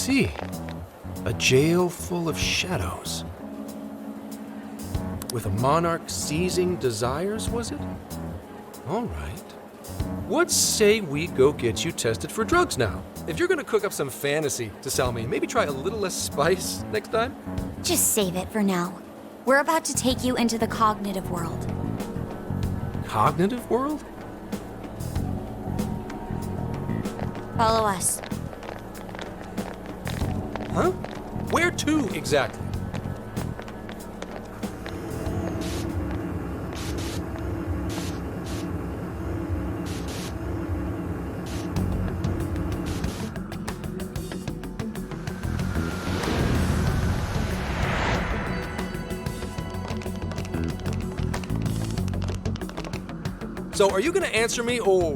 see. A jail full of shadows. With a monarch seizing desires, was it? All right. What say we go get you tested for drugs now? If you're gonna cook up some fantasy to sell me, maybe try a little less spice next time? Just save it for now. We're about to take you into the cognitive world. Cognitive world? Follow us. Huh? Where to, exactly? So, are you gonna answer me, or...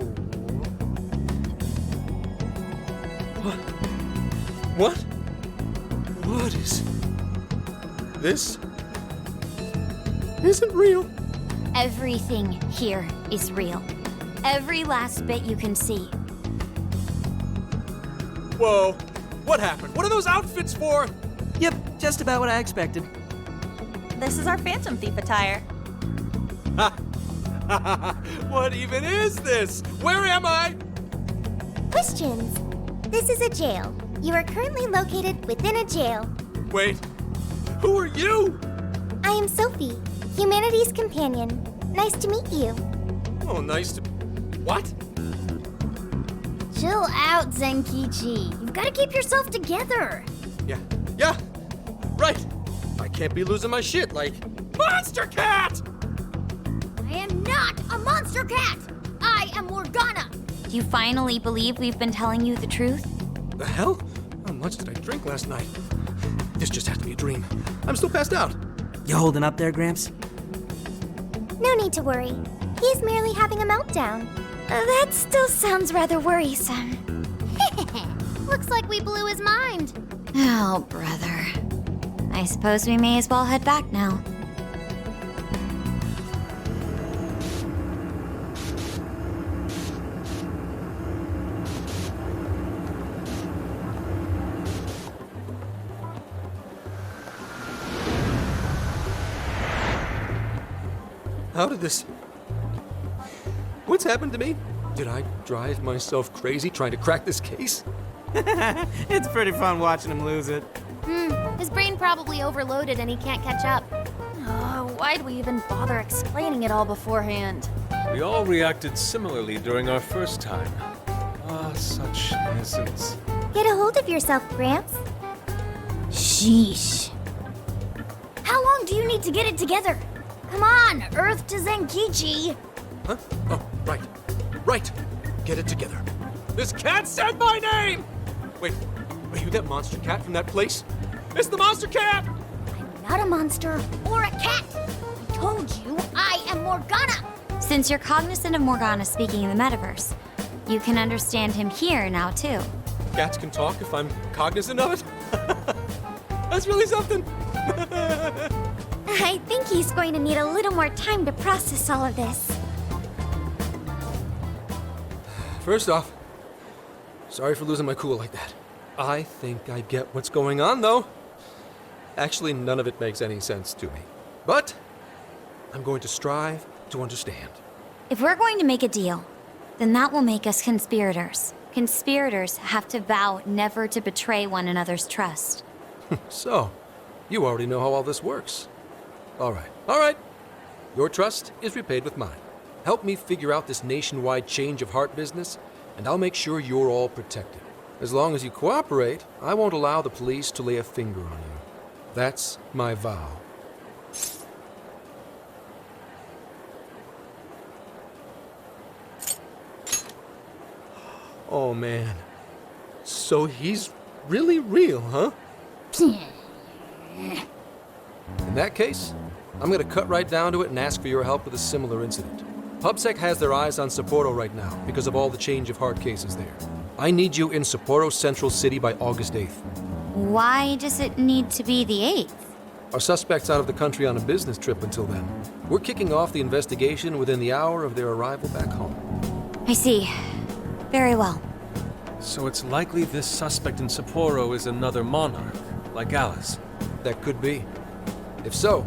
What? What is... This isn't real. Everything here is real. Every last bit you can see. Whoa. What happened? What are those outfits for? Yep, just about what I expected. This is our Phantom Thief attire. What even is this? Where am I? Questions. This is a jail. You are currently located within a jail. Wait. Who are you? I am Sophie, humanity's companion. Nice to meet you. Oh, nice to... What? Chill out, Zenkichi. You've got to keep yourself together. Yeah. Right. I can't be losing my shit like... Monster Cat! I am not a monster cat. I am Morgana. Do you finally believe we've been telling you the truth? The hell? How much did I drink last night? This just has to be a dream. I'm still passed out. You holding up there, Gramps? No need to worry. He is merely having a meltdown. That still sounds rather worrisome. Looks like we blew his mind. Oh, brother. I suppose we may as well head back now. How did this... What's happened to me? Did I drive myself crazy trying to crack this case? It's pretty fun watching him lose it. His brain probably overloaded and he can't catch up. Why'd we even bother explaining it all beforehand? We all reacted similarly during our first time. Ah, such innocence. Get a hold of yourself, Gramps. Sheesh. How long do you need to get it together? Come on, Earth to Zenkichi. Huh? Oh, right. Right. Get it together. This cat said my name! Wait, are you that monster cat from that place? It's the monster cat! I'm not a monster or a cat. I told you I am Morgana. Since you're cognizant of Morgana speaking in the Metaverse, you can understand him here now, too. Cats can talk if I'm cognizant of it? That's really something. I think he's going to need a little more time to process all of this. First off, sorry for losing my cool like that. I think I get what's going on, though. Actually, none of it makes any sense to me. But I'm going to strive to understand. If we're going to make a deal, then that will make us conspirators. Conspirators have to vow never to betray one another's trust. So, you already know how all this works. All right. Your trust is repaid with mine. Help me figure out this nationwide change of heart business, and I'll make sure you're all protected. As long as you cooperate, I won't allow the police to lay a finger on you. That's my vow. Oh, man. So he's really real, huh? In that case, I'm gonna cut right down to it and ask for your help with a similar incident. PubSec has their eyes on Sapporo right now because of all the change of heart cases there. I need you in Sapporo Central City by August 8th. Why does it need to be the 8th? Our suspect's out of the country on a business trip until then. We're kicking off the investigation within the hour of their arrival back home. I see. Very well. So it's likely this suspect in Sapporo is another monarch, like Alice. That could be. If so,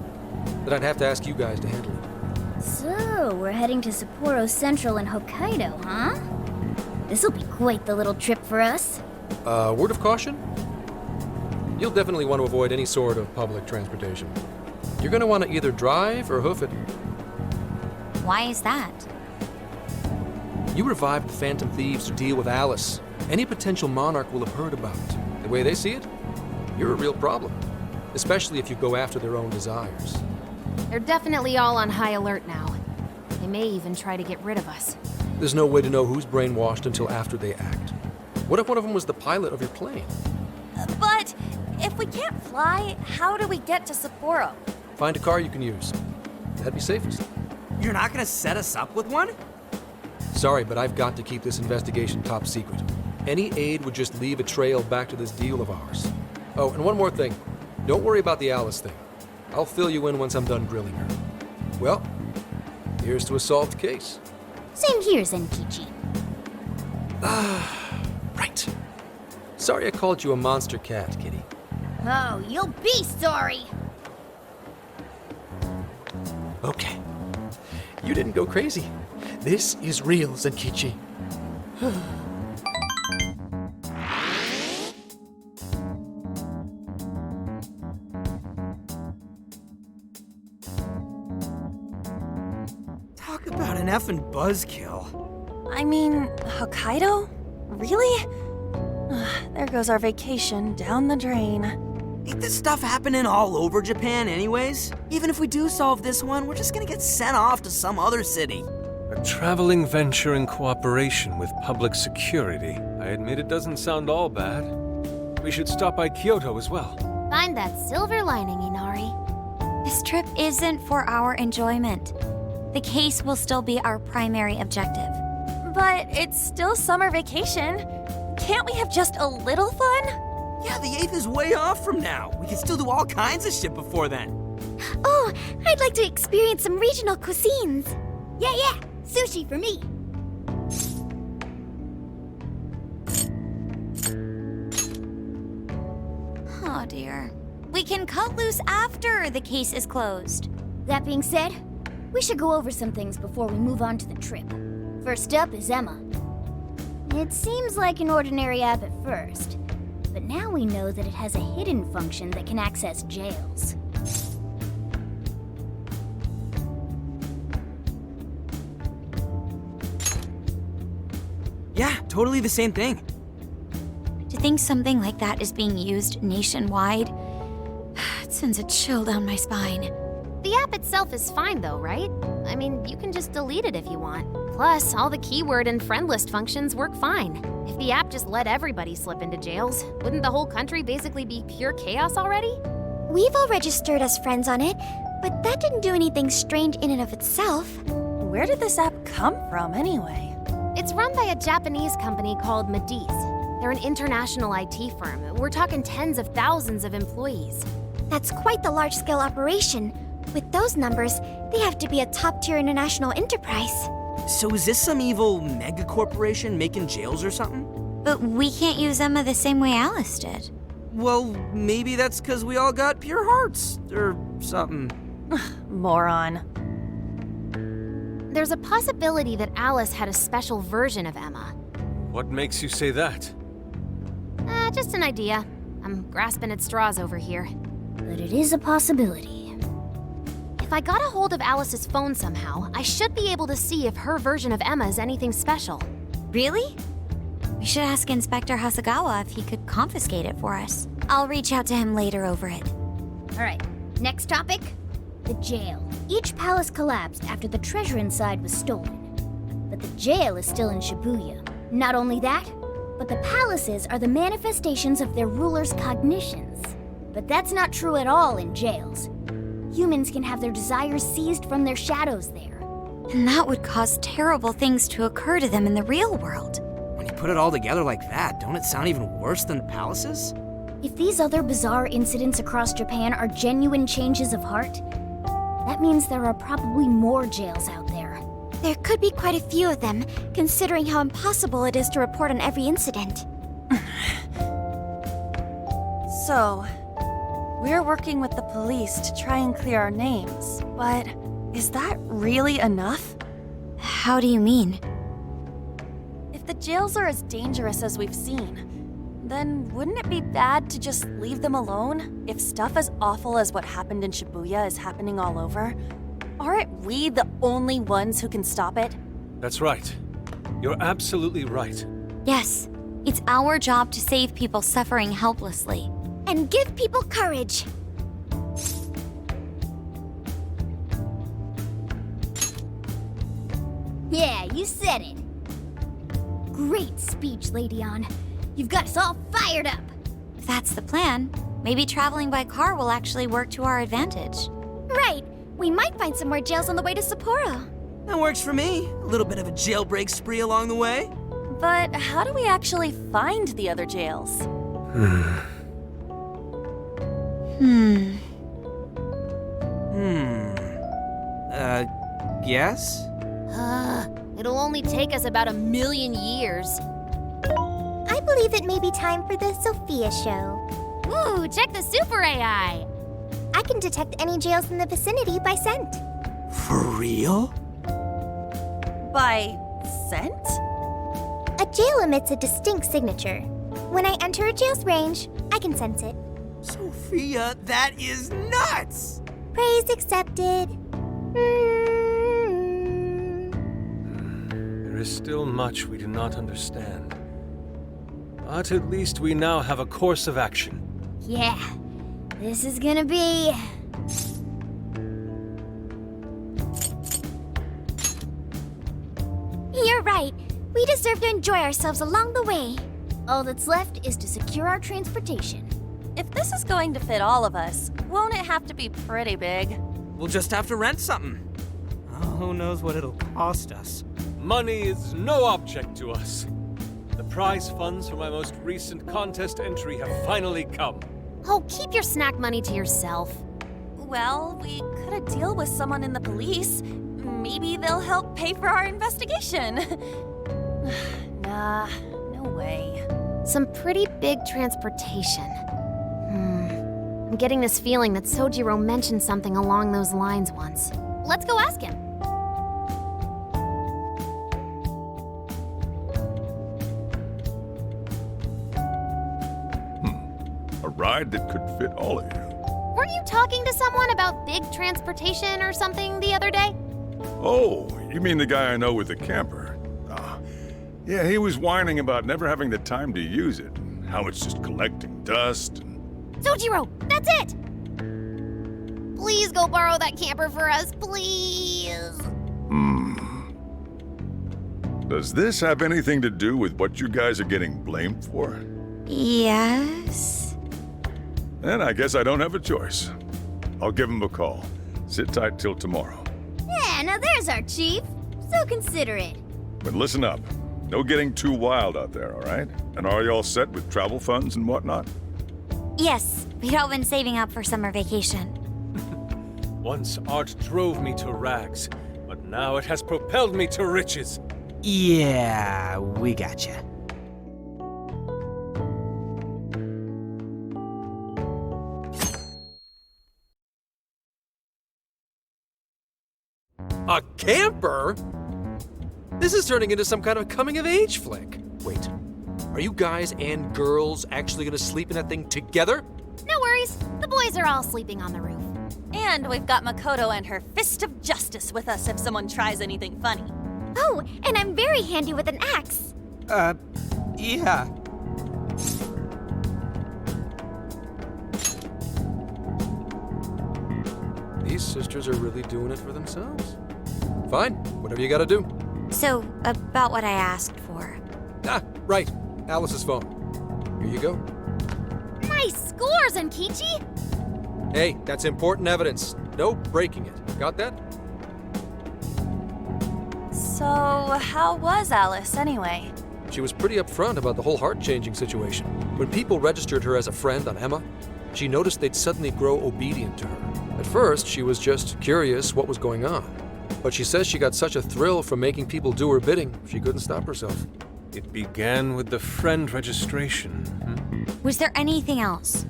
then I'd have to ask you guys to handle it. So, we're heading to Sapporo Central in Hokkaido, huh? This'll be quite the little trip for us. Word of caution? You'll definitely want to avoid any sort of public transportation. You're gonna want to either drive or hoof it. Why is that? You revived the Phantom Thieves to deal with Alice. Any potential monarch will have heard about it. The way they see it, you're a real problem. Especially if you go after their own desires. They're definitely all on high alert now. They may even try to get rid of us. There's no way to know who's brainwashed until after they act. What if one of them was the pilot of your plane? But if we can't fly, how do we get to Sapporo? Find a car you can use. That'd be safest. You're not gonna set us up with one? Sorry, but I've got to keep this investigation top secret. Any aid would just leave a trail back to this deal of ours. Oh, and one more thing. Don't worry about the Alice thing. I'll fill you in once I'm done grilling her. Well, here's to a solved case. Same here, Zenkichi. Right. Sorry I called you a monster cat, kitty. Oh, you'll be sorry! Okay. You didn't go crazy. This is real, Zenkichi. Talk about an effing buzzkill. I mean, Hokkaido? Really? There goes our vacation down the drain. Ain't this stuff happening all over Japan anyways? Even if we do solve this one, we're just gonna get sent off to some other city. A traveling venture in cooperation with public security. I admit it doesn't sound all bad. We should stop by Kyoto as well. Find that silver lining, Inari. This trip isn't for our enjoyment. The case will still be our primary objective. But it's still summer vacation. Can't we have just a little fun? Yeah, the 8th is way off from now. We can still do all kinds of shit before then. Oh, I'd like to experience some regional cuisines. Yeah, sushi for me. Oh dear. We can cut loose after the case is closed. That being said, we should go over some things before we move on to the trip. First up is Emma. It seems like an ordinary app at first, but now we know that it has a hidden function that can access jails. Yeah, totally the same thing. To think something like that is being used nationwide, it sends a chill down my spine. The app itself is fine though, right? I mean, you can just delete it if you want. Plus, all the keyword and friend list functions work fine. If the app just let everybody slip into jails, wouldn't the whole country basically be pure chaos already? We've all registered as friends on it, but that didn't do anything strange in and of itself. Where did this app come from anyway? It's run by a Japanese company called Mediz. They're an international IT firm. We're talking tens of thousands of employees. That's quite the large-scale operation. With those numbers, they have to be a top-tier international enterprise. So is this some evil mega corporation making jails or something? But we can't use Emma the same way Alice did. Well, maybe that's because we all got pure hearts, or something. Moron. There's a possibility that Alice had a special version of Emma. What makes you say that? Just an idea. I'm grasping at straws over here. But it is a possibility. If I got a hold of Alice's phone somehow, I should be able to see if her version of Emma is anything special. Really? We should ask Inspector Hasagawa if he could confiscate it for us. I'll reach out to him later over it. All right, next topic. The jail. Each palace collapsed after the treasure inside was stolen. But the jail is still in Shibuya. Not only that, but the palaces are the manifestations of their rulers' cognitions. But that's not true at all in jails. Humans can have their desires seized from their shadows there. And that would cause terrible things to occur to them in the real world. When you put it all together like that, don't it sound even worse than the palaces? If these other bizarre incidents across Japan are genuine changes of heart, that means there are probably more jails out there. There could be quite a few of them, considering how impossible it is to report on every incident. So, we're working with the police to try and clear our names, but is that really enough? How do you mean? If the jails are as dangerous as we've seen, then wouldn't it be bad to just leave them alone if stuff as awful as what happened in Shibuya is happening all over? Aren't we the only ones who can stop it? That's right. You're absolutely right. Yes, it's our job to save people suffering helplessly. And give people courage. Yeah, you said it. Great speech, Lady On. You've got us all fired up. If that's the plan, maybe traveling by car will actually work to our advantage. Right. We might find some more jails on the way to Sapporo. That works for me. A little bit of a jailbreak spree along the way. But how do we actually find the other jails? Yes? It'll only take us about 1,000,000 years. I believe it may be time for the Sophia show. Ooh, check the super AI! I can detect any jails in the vicinity by scent. For real? By scent? A jail emits a distinct signature. When I enter a jail's range, I can sense it. Sophia, that is nuts! Praise accepted. There is still much we do not understand. But at least we now have a course of action. Yeah, this is gonna be... You're right. We deserve to enjoy ourselves along the way. All that's left is to secure our transportation. If this is going to fit all of us, won't it have to be pretty big? We'll just have to rent something. Oh, who knows what it'll cost us. Money is no object to us. The prize funds for my most recent contest entry have finally come. Oh, keep your snack money to yourself. Well, we could a deal with someone in the police. Maybe they'll help pay for our investigation. Nah, no way. Some pretty big transportation. I'm getting this feeling that Sojiro mentioned something along those lines once. Let's go ask him. A ride that could fit all of you. Weren't you talking to someone about big transportation or something the other day? Oh, you mean the guy I know with the camper? Yeah, he was whining about never having the time to use it, and how it's just collecting dust and... Sojiro, that's it! Please go borrow that camper for us, please. Does this have anything to do with what you guys are getting blamed for? Yes? Then I guess I don't have a choice. I'll give him a call. Sit tight till tomorrow. Yeah, now there's our chief. So considerate. But listen up. No getting too wild out there, all right? And are you all set with travel funds and whatnot? Yes, we'd all been saving up for summer vacation. Once art drove me to rags, but now it has propelled me to riches. Yeah, we gotcha. A camper? This is turning into some kind of coming-of-age flick. Wait, are you guys and girls actually gonna sleep in that thing together? No worries, the boys are all sleeping on the roof. And we've got Makoto and her Fist of Justice with us if someone tries anything funny. Oh, and I'm very handy with an axe. Yeah. These sisters are really doing it for themselves. Fine, whatever you gotta do. So, about what I asked for. Ah, right. Alice's phone. Here you go. Nice score, Zenkichi! Hey, that's important evidence. No breaking it. Got that? So, how was Alice anyway? She was pretty upfront about the whole heart-changing situation. When people registered her as a friend on Emma, she noticed they'd suddenly grow obedient to her. At first, she was just curious what was going on. But she says she got such a thrill from making people do her bidding, she couldn't stop herself. It began with the friend registration. Was there anything else?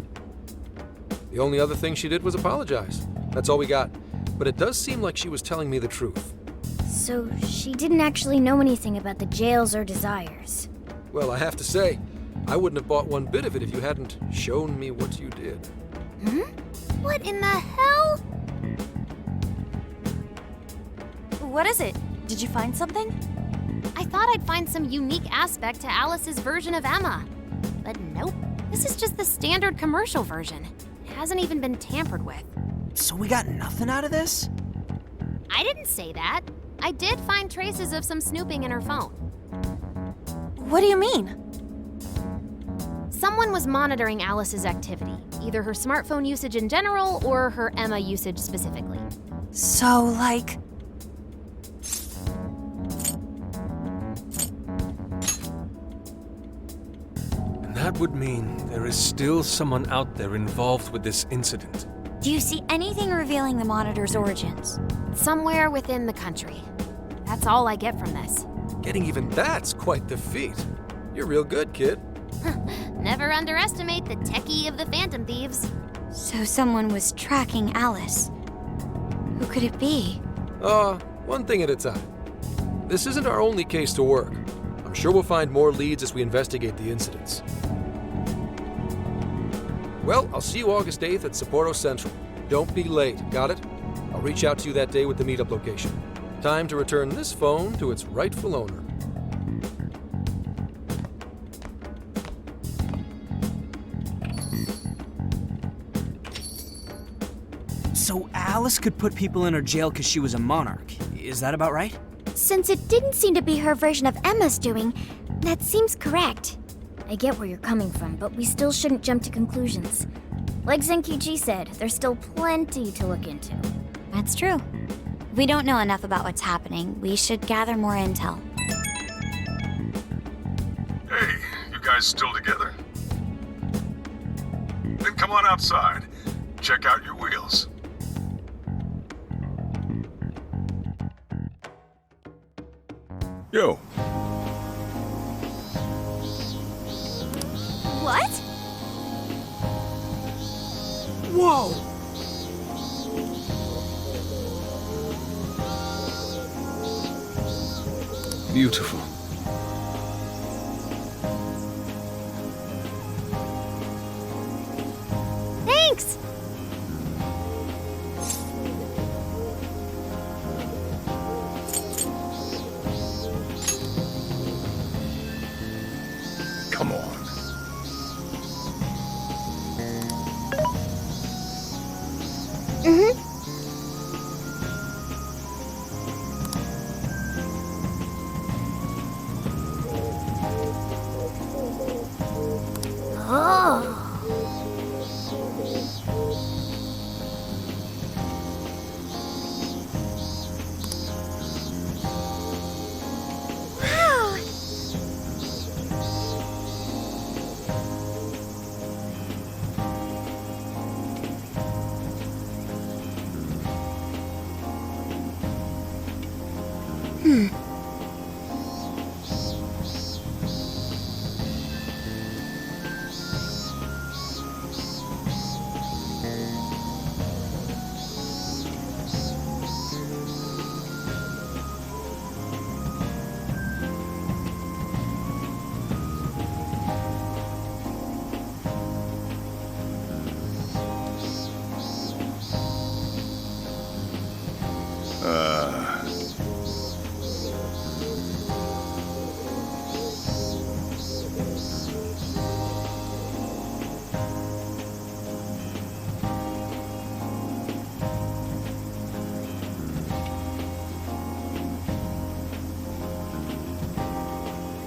The only other thing she did was apologize. That's all we got. But it does seem like she was telling me the truth. So she didn't actually know anything about the jails or desires. Well, I have to say, I wouldn't have bought one bit of it if you hadn't shown me what you did. What in the hell? What is it? Did you find something? I thought I'd find some unique aspect to Alice's version of Emma. But nope. This is just the standard commercial version. It hasn't even been tampered with. So we got nothing out of this? I didn't say that. I did find traces of some snooping in her phone. What do you mean? Someone was monitoring Alice's activity, either her smartphone usage in general or her Emma usage specifically. So, like... And that would mean there is still someone out there involved with this incident. Do you see anything revealing the monitor's origins? Somewhere within the country. That's all I get from this. Getting even that's quite the feat. You're real good, kid. Never underestimate the techie of the Phantom Thieves. So someone was tracking Alice. Who could it be? One thing at a time. This isn't our only case to work. I'm sure we'll find more leads as we investigate the incidents. Well, I'll see you August 8th at Sapporo Central. Don't be late, got it? I'll reach out to you that day with the meetup location. Time to return this phone to its rightful owner. So Alice could put people in her jail because she was a monarch. Is that about right? Since it didn't seem to be her version of Emma's doing, that seems correct. I get where you're coming from, but we still shouldn't jump to conclusions. Like Zenkichi said, there's still plenty to look into. That's true. If we don't know enough about what's happening, we should gather more intel. Hey, you guys still together? Then come on outside. Check out your wheels. Yo. What? Whoa! Beautiful. Thanks! Come on.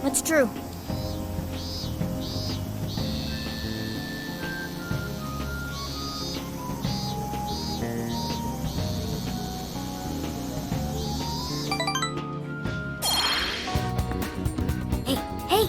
What's true? Hey, hey!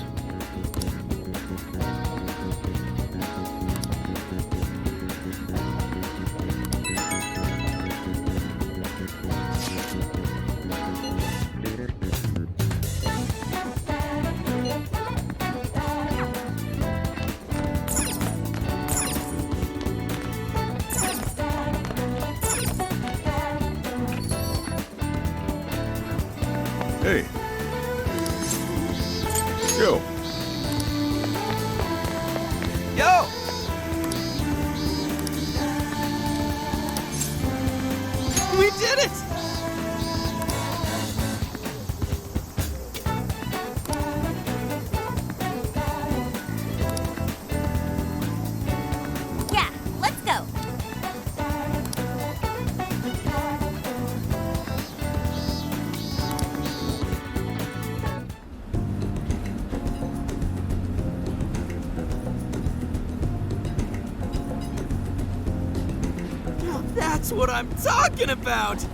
That's what I'm talking about!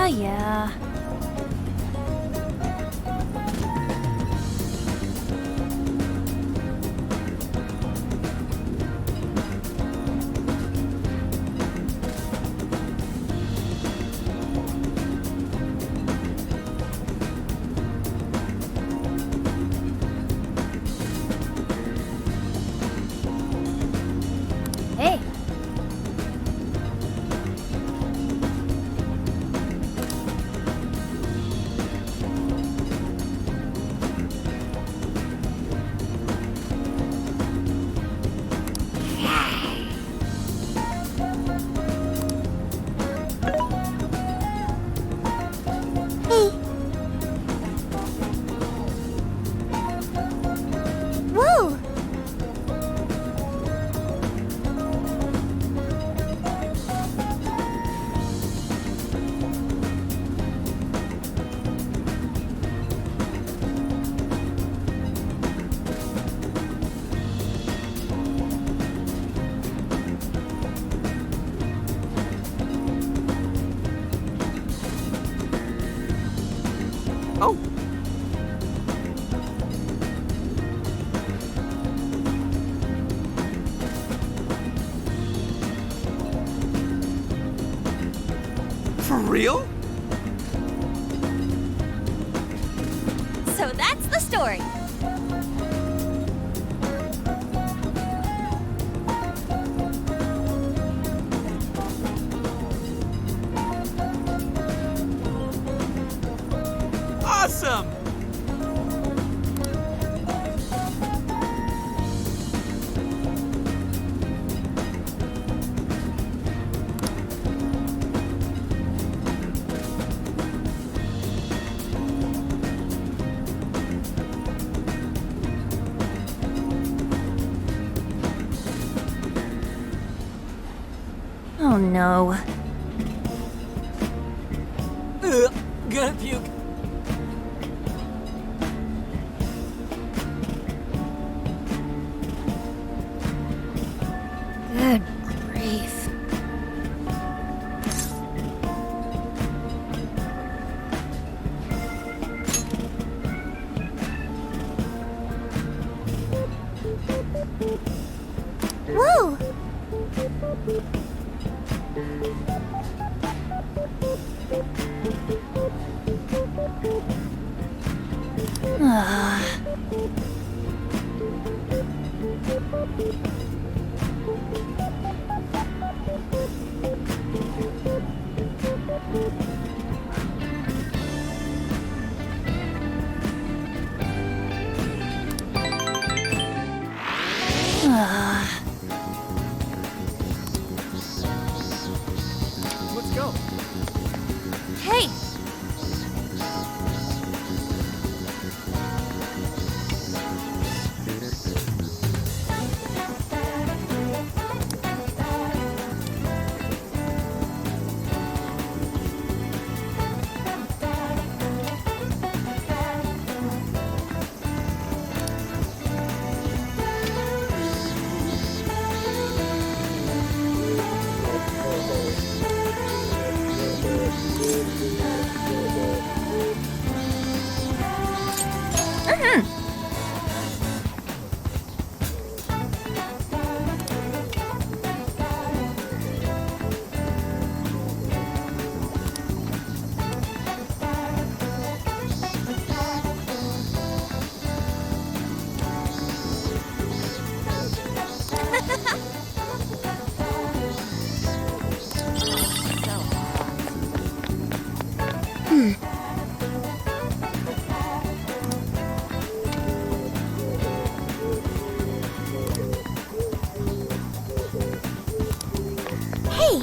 Yeah. Hey, woo! Oh! For real? So that's the story. Awesome! Oh no. Gonna puke. Good grief. Woo! Let's go. Hey! Hey!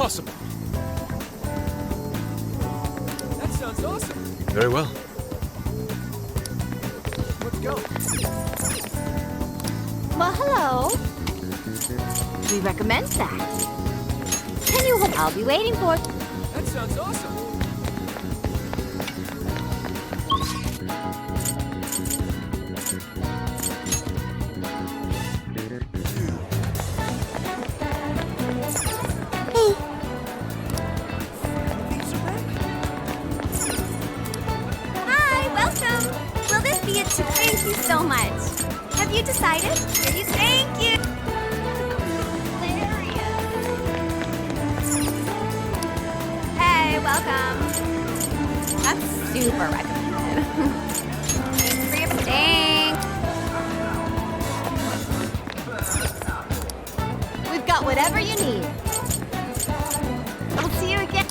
awesome. That sounds awesome. Very well. Let's go. Well, hello. We recommend that. Can you hold? I'll be waiting for. That sounds awesome. Hi, welcome. Will this be it? Thank you so much. Have you decided? Thank you. Hey, welcome. That's super recommended. Thanks for your thanks. We've got whatever you need. We'll see you again.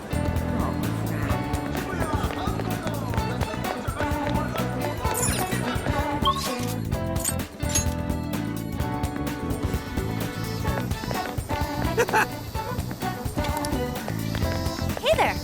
Hey there.